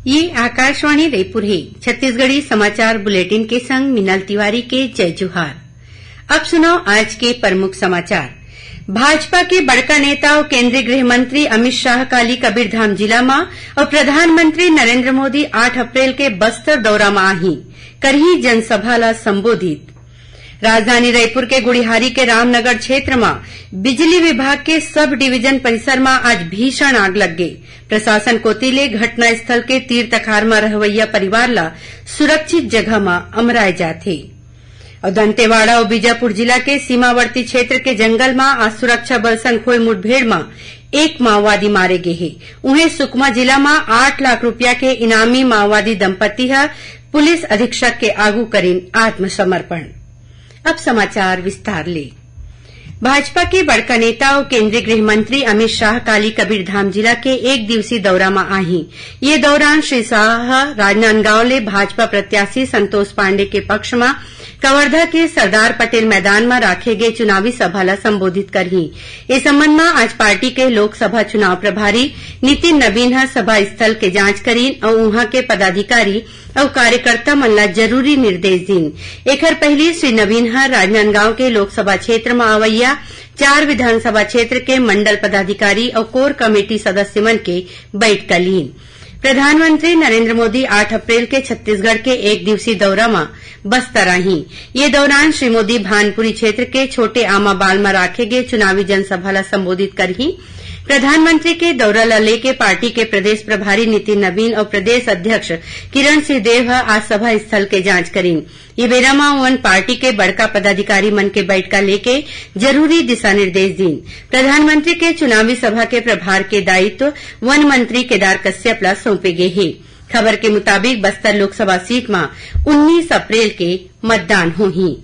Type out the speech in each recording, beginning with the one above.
ये आकाशवाणी रायपुर है। छत्तीसगढ़ी समाचार बुलेटिन के संग मिनल तिवारी के जय जोहार। अब सुनो आज के प्रमुख समाचार। भाजपा के बड़का नेता और केंद्रीय गृह मंत्री अमित शाह काली कबीरधाम जिला में और प्रधानमंत्री नरेंद्र मोदी 8 अप्रैल के बस्तर दौरा में आही करही जनसभा ला संबोधित। राजधानी रायपुर के गुड़िहारी के रामनगर क्षेत्र में बिजली विभाग के सब डिवीजन परिसर में आज भीषण आग लग गई। प्रशासन कोती ले घटना स्थल के तीर तखार में रहवैया परिवार ला सुरक्षित जगह में अमराए जाथे। और दंतेवाड़ा और बीजापुर जिला के सीमावर्ती क्षेत्र के जंगल में आज सुरक्षा बल संग हुए मुठभेड़ में एक माओवादी मारे गए है। उन्हें सुकमा जिला में 8 लाख रुपया के इनामी माओवादी दंपति है पुलिस अधीक्षक के आगू करीन आत्मसमर्पण। अब समाचार विस्तार ले। भाजपा के बड़का नेता और केंद्रीय गृह मंत्री अमित शाह काली कबीरधाम जिला के एक दिवसीय दौरा में आही। ये दौरान श्री शाह राजनांदगांव ले भाजपा प्रत्याशी संतोष पांडे के पक्ष में कवर्धा के सरदार पटेल मैदान में राखे गए चुनावी सभा ला संबोधित करही। इस संबंध में आज पार्टी के लोकसभा चुनाव प्रभारी नितिन नवीन सभा स्थल के जांच करीन और उहाँ के पदाधिकारी और कार्यकर्ता मन ला जरूरी निर्देश दीन। एकर पहले श्री नवीन राजनांदगांव के लोकसभा क्षेत्र में आवैया 4 विधानसभा क्षेत्र के मंडल पदाधिकारी और कोर कमेटी सदस्य मन के बैठक लीन। प्रधानमंत्री नरेंद्र मोदी 8 अप्रैल के छत्तीसगढ़ के एक दिवसीय दौरा में बस्तर आही। ये दौरान श्री मोदी भानपुरी क्षेत्र के छोटे आमाबाल में राखे गए चुनावी जनसभा ला संबोधित करही। प्रधानमंत्री के दौरा ला लेके पार्टी के प्रदेश प्रभारी नितिन नवीन और प्रदेश अध्यक्ष किरण सिंहदेव आज सभा स्थल के जांच करीन। ये बेरा में वन पार्टी के बड़का पदाधिकारी मन के बैठका लेके जरूरी दिशा निर्देश दीन। प्रधानमंत्री के चुनावी सभा के प्रभार के दायित्व वन मंत्री केदार कश्यप ला सौंपे गए है। खबर के मुताबिक बस्तर लोकसभा सीट में 19 अप्रैल के मतदान होही।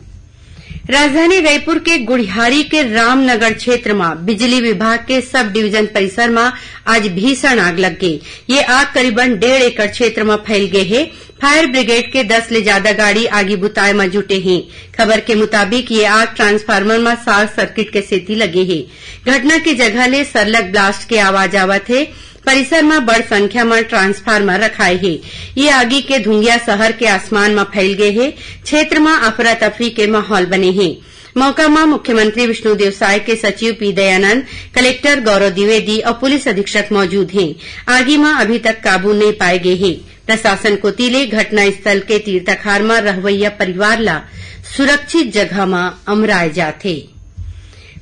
राजधानी रायपुर के गुड़िहारी के रामनगर क्षेत्र में बिजली विभाग के सब डिवीजन परिसर में आज भीषण आग लग गई। ये आग करीबन 1.5 एकड़ क्षेत्र में फैल गए है। फायर ब्रिगेड के 10 ले ज्यादा गाड़ी आगी बुताए में जुटे हैं। खबर के मुताबिक ये आग ट्रांसफार्मर में शॉर्ट सर्किट के सेती लगे है। घटना की जगह ले सरलग ब्लास्ट के आवाज आवत है। परिसर में बड़ संख्या में ट्रांसफार्मर रखाए है। ये आगी के धुंगिया शहर के आसमान में फैल गए है। क्षेत्र में अफरा तफरी के माहौल बने हैं। मौका में मुख्यमंत्री विष्णुदेव साय के सचिव पी दयानंद, कलेक्टर गौरव द्विवेदी और पुलिस अधीक्षक मौजूद हैं। आगी में अभी तक काबू नहीं पाए गए हैं। प्रशासन को तिले घटना स्थल के तीर तखार में रहवैया परिवार ला सुरक्षित जगह में अमराए जाथे।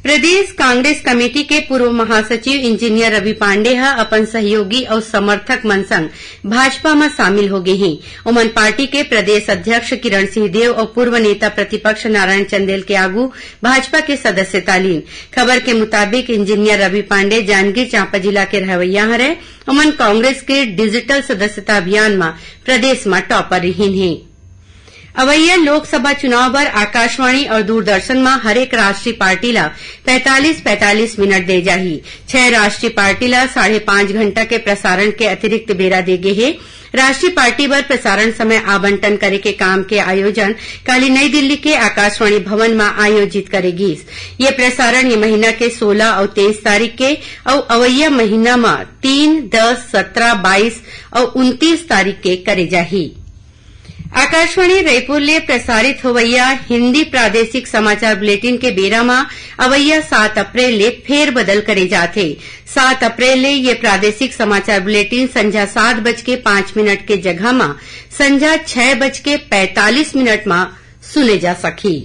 प्रदेश कांग्रेस कमेटी के पूर्व महासचिव इंजीनियर रवि पांडे अपन सहयोगी और समर्थक मन संग भाजपा में शामिल हो गए हैं। उमन पार्टी के प्रदेश अध्यक्ष किरण सिंहदेव और पूर्व नेता प्रतिपक्ष नारायण चंदेल के आगू भाजपा के सदस्यता लीन। खबर के मुताबिक इंजीनियर रवि पांडे जांजगीर चांपा जिला के रहवैया हरे। उमन कांग्रेस के डिजिटल सदस्यता अभियान में प्रदेश में टॉपर रहीन है। अवैया लोकसभा चुनाव पर आकाशवाणी और दूरदर्शन में हरेक राष्ट्रीय पार्टी ला 45-45 मिनट दे जाही। 6 राष्ट्रीय पार्टी ला 5.5 घंटा के प्रसारण के अतिरिक्त बेरा दे गए है। राष्ट्रीय पार्टी पर प्रसारण समय आवंटन करे के काम के आयोजन कल नई दिल्ली के आकाशवाणी भवन में आयोजित करेगी। ये प्रसारण ये महीना के 16 और 23 तारीख के और अवैया महीना में 3, 10, 17, 22 और 29 तारीख के करे जाही। आकाशवाणी रायपुर ले प्रसारित होवैया हिंदी प्रादेशिक समाचार बुलेटिन के बेरा में अवैया 7 अप्रैल ले फेर बदल करे जाथे। 7 अप्रैल ले ये प्रादेशिक समाचार बुलेटिन संझा 7:05 के जगह में संझा 6:45 में सुने जा सकी।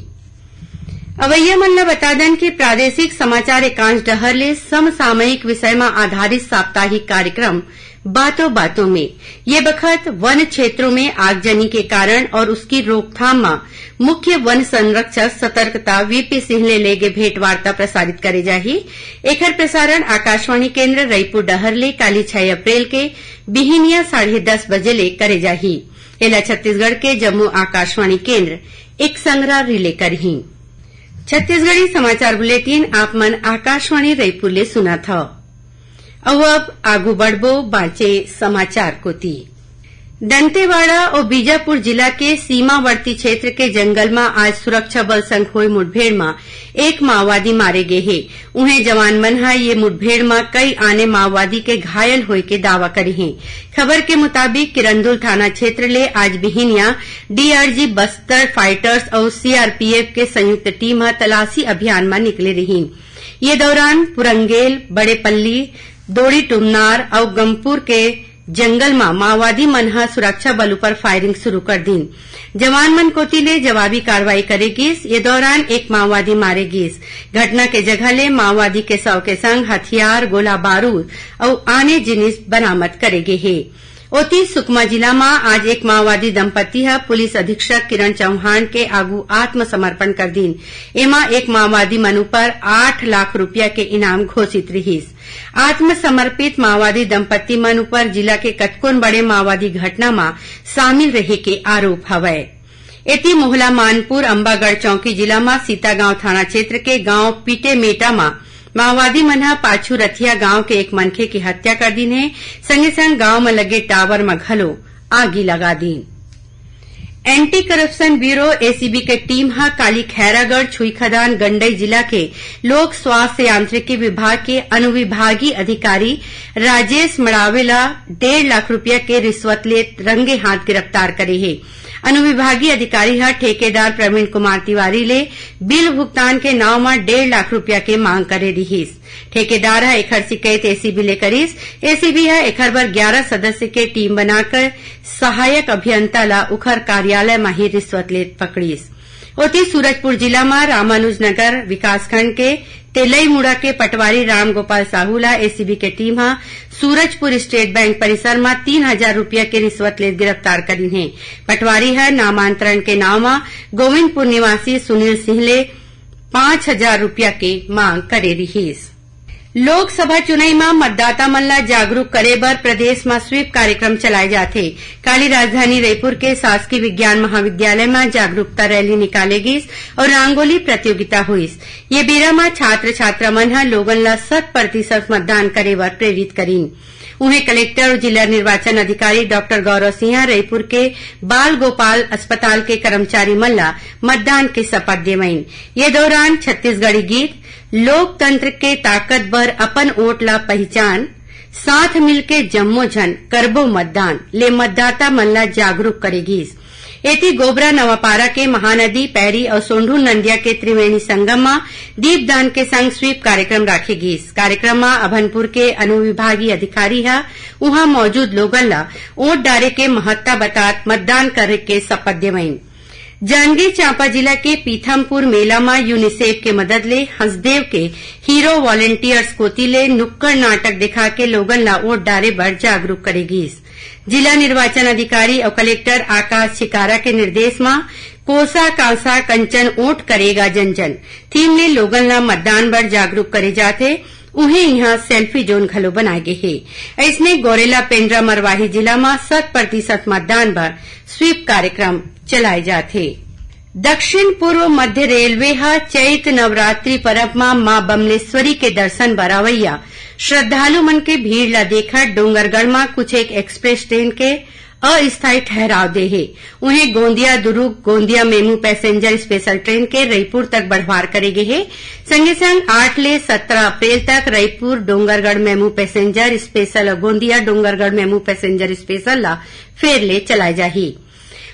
अवैया मन ला बता दन कि प्रादेशिक समाचार एकांश डहर ले समसामयिक विषय में आधारित साप्ताहिक कार्यक्रम बातों बातों में ये बखत वन क्षेत्रों में आगजनी के कारण और उसकी रोकथाम में मुख्य वन संरक्षक सतर्कता वीपी सिंह ले गे भेंट वार्ता प्रसारित करे जाही। एकर प्रसारण आकाशवाणी केंद्र रायपुर डहर ले काली 6 अप्रैल के बिहिनिया 10:30 बजे ले करे जाही। एला छत्तीसगढ़ के जम्मू आकाशवाणी केंद्र एक संग्रह रिले करही। छत्तीसगढ़ी समाचार बुलेटिन आप मन आकाशवाणी रायपुर ले सुना था। अब आगू बढ़बो बाँचे समाचार कोती। दंतेवाड़ा और बीजापुर जिला के सीमावर्ती क्षेत्र के जंगल में आज सुरक्षा बल संग हुई मुठभेड़ में एक माओवादी मारे गए हैं। उन्हें जवान मन है ये मुठभेड़ में कई आने माओवादी के घायल होए के दावा करे हैं। खबर के मुताबिक किरंदुल थाना क्षेत्र ले आज बिहिनिया डीआरजी बस्तर फाइटर्स और सीआरपीएफ के संयुक्त टीम तलाशी अभियान में निकले रही। ये दौरान पुरंगेल, बड़ेपल्ली, दोड़ी टुमनार और गमपुर के जंगल में माओवादी मन सुरक्षा बल पर फायरिंग शुरू कर दी। जवान मन कोती ले जवाबी कार्रवाई करेगीस। ये दौरान एक माओवादी मारेगीस। घटना के जगह ले माओवादी के शव के संग हथियार, गोला बारूद और आने जिनिस बरामद करेगे है। ओती सुकमा जिला में आज एक माओवादी दंपति पुलिस अधीक्षक किरण चौहान के आगू आत्मसमर्पण कर दीन। एमा एक माओवादी मनु पर 8 लाख रुपया के इनाम घोषित रहीस। आत्मसमर्पित माओवादी दंपति मनु पर जिला के कतकोन बड़े माओवादी घटना में शामिल रहे के आरोप हवै। एती मोहला मानपुर अंबागढ़ चौकी जिला में सीतागांव थाना क्षेत्र के गांव पीटे मेटा में माओवादी मन पाछू रथिया गांव के एक मनखे की हत्या कर दी है। संगे संग गांव में लगे टावर में घलो आगी लगा दी। एंटी करप्शन ब्यूरो एसीबी के टीम काली खैरागढ़, छुईखदान, गंडई जिला के लोक स्वास्थ्य यांत्रिकी विभाग के अनुविभागीय अधिकारी राजेश मड़ावेला 1.5 लाख रुपया के रिश्वत ले रंगे हाथ गिरफ्तार करे है। अनुविभागीय अधिकारी ठेकेदार प्रवीण कुमार तिवारी ले बिल भुगतान के नाव में 1.5 लाख रुपया के मांग करे रहीस। ठेकेदार एखर शिकायत एसीबी ले करीस। एसीबी एखर बर 11 सदस्य के टीम बनाकर सहायक अभियंता ला उखर कार्यालय में ही रिश्वत ले पकड़ीस। ओती सूरजपुर जिला में रामानुजनगर विकासखंड के तेलईमुड़ा के पटवारी रामगोपाल साहू ला एसीबी के टीम सूरजपुर स्टेट बैंक परिसर में 3,000 रुपया के रिश्वत ले गिरफ्तार करी है। पटवारी नामांतरण के नाव में गोविंदपुर निवासी सुनील सिंह ले 5,000 रुपया के मांग करे रहीस। लोकसभा चुनाव में मतदाता मन ला जागरूक करे बर प्रदेश में स्वीप कार्यक्रम चलाए जाथे। काली राजधानी रायपुर के शासकीय विज्ञान महाविद्यालय में जागरूकता रैली निकाले गिस और रंगोली प्रतियोगिता हुईस। ये बेरा में छात्र छात्रा मन लोगन ला 100% मतदान करे बर प्रेरित करीन। उन्हें कलेक्टर और जिला निर्वाचन अधिकारी डॉक्टर गौरव सिंह रायपुर के बाल गोपाल अस्पताल के कर्मचारी मन ला मतदान की शपथ देवईन। ये दौरान छत्तीसगढ़ी गीत, लोकतंत्र के ताकत बर अपन वोट ला पहचान, साथ मिलके जम्मो जन करबो मतदान ले मतदाता मन ला जागरूक करेगीस। एती गोबरा नवापारा के महानदी, पैरी और सोंढू नंदिया के त्रिवेणी संगम में दीपदान के संग स्वीप कार्यक्रम राखेगीस। कार्यक्रम में अभनपुर के अनुविभागीय अधिकारी वहां मौजूद लोगन ला वोट डारे के महत्ता बतात मतदान करे के शपथ देवईन। जांजगीर चांपा जिला के पीथमपुर मेला में यूनिसेफ के मदद ले हंसदेव के हीरो वॉलेंटियर्स कोती ले नुक्कड़ नाटक दिखा के लोगन ला वोट डारे बर जागरूक करेगीस। जिला निर्वाचन अधिकारी और कलेक्टर आकाश छिकारा के निर्देश में कोसा कांसा कंचन वोट करेगा जन जन थीम ले लोगन ला मतदान बर जागरूक करे जाथे। उन्हें यहाँ सेल्फी जोन घलो बनाए गए है। इसने गोरेला पेंड्रा मरवाही जिला में 100% मतदान बर स्वीप कार्यक्रम चलाए जाथे। दक्षिण पूर्व मध्य रेलवे चैत नवरात्रि पर्व में मां बमलेश्वरी के दर्शन बर अवैया श्रद्धालु मन के भीड़ ला देखकर डोंगरगढ़ में कुछ एक एक्सप्रेस ट्रेन के अस्थायी ठहराव दे है। उन्हें Gondia Durg Gondia MEMU passenger special train के रायपुर तक बढ़वार करे गए है। संगे संग 8 ले 17 अप्रैल तक Raipur Dongargarh MEMU passenger special और Gondia Dongargarh MEMU passenger special ला फेर ले चलाए जाही।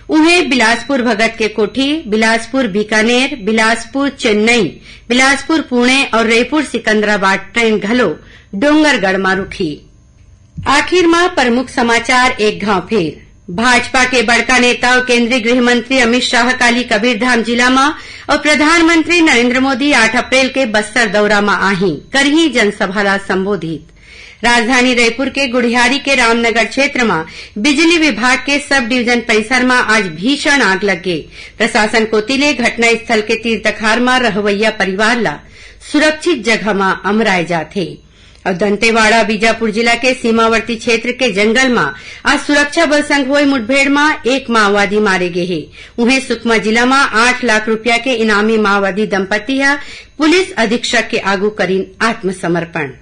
उन्हें बिलासपुर भगत के कोठी, बिलासपुर बीकानेर, बिलासपुर चेन्नई, बिलासपुर पुणे और रायपुर सिकंदराबाद ट्रेन घलो डोंगरगढ़ में रुकी। आखिर में प्रमुख समाचार एक घाव फिर। भाजपा के बड़का नेता और केंद्रीय गृह मंत्री अमित शाह काली कबीरधाम जिला में और प्रधानमंत्री नरेंद्र मोदी 8 अप्रैल के बस्तर दौरा में आही करही जनसभा ला संबोधित। राजधानी रायपुर के गुड़ियारी के रामनगर क्षेत्र में बिजली विभाग के सब डिवीजन परिसर में आज भीषण आग लग गई। प्रशासन कोती ले घटना स्थल के तीर्थखार में रहवैया परिवार ला सुरक्षित जगह में अमराए जाथे। और दंतेवाड़ा बीजापुर जिला के सीमावर्ती क्षेत्र के जंगल में आज सुरक्षा बल संग हुई मुठभेड़ में एक माओवादी मारे गए है। उन्हें सुकमा जिला में 8 लाख रुपया के इनामी माओवादी दंपति पुलिस अधीक्षक के आगू करीन आत्मसमर्पण।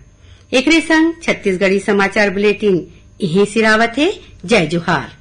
एकरे संग छत्तीसगढ़ी समाचार बुलेटिन इहीं सिरावत है। जय जोहार।